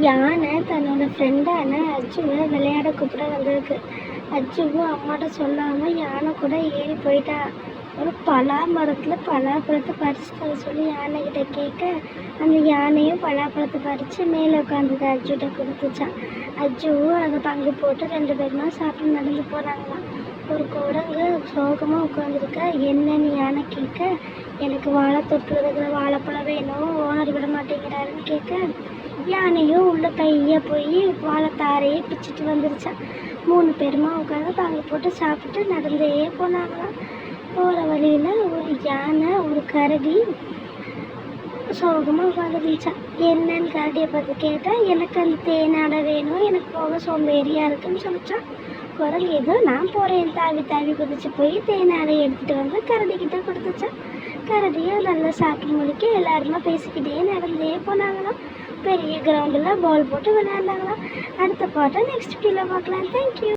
யானை தன்னோட ஃப்ரெண்டான அச்சுவை விளையாட கூப்பிட வந்திருக்கு. அச்சுவும் அம்மாட்ட சொல்லாமல் யானை கூட ஏறி போயிட்டா. ஒரு பலா மரத்தில் பலாப்பழத்தை பறித்து தர சொல்லி யானைக்கிட்ட கேட்க, அந்த யானையும் பலாப்பழத்தை பறித்து மேலே உட்காந்துட்டு அச்சுகிட்ட கொடுத்துச்சான். அச்சுவும் அதை பங்கு போட்டு 2 பேருமா சாப்பிட்டு நடந்து போகிறாங்களாம். ஒரு குரங்கு சோகமாக உட்காந்துருக்க. என்னன்னு யானை கேட்க, எனக்கு வாழை தொட்டில் இருக்கிற வாழைப்பழம் வேணும், ஓனர் விட மாட்டேங்கிறாருன்னு கேட்க, யானையும் உள்ள பைய போய் வாழைத்தாரையே பிச்சுட்டு வந்துருச்சான். 3 பேருமா உட்காந்து பங்கு போட்டு சாப்பிட்டு நடந்தே போனாங்களாம். போகிற வழியில் ஒரு யானை ஒரு கரடி சோகமாக உட்காந்துருந்துச்சான். என்னன்னு கரடியை பார்த்து கேட்டால், எனக்கு அந்த தேனாடை வேணும், எனக்கு போக சோம்பேறியாக இருக்குன்னு சொல்லிச்சான். குரங்கு ஏதோ நான் போகிறேன் தாவி தாவி குதிச்சு போய் தேனாடை எடுத்துகிட்டு வந்து கரடிக்கிட்ட கொடுத்துச்சான். கரடியும் நல்லா சாப்பிட்டு முடிக்க எல்லாருமே பேசிக்கிட்டே நடந்தே போனாங்களாம். பெரிய கிரவுண்டில் பால் போட்டு விளையாண்டாங்களாம். அடுத்த பாட்டை நெக்ஸ்ட் வீடியோவில் பார்க்கலாம். தேங்க்யூ.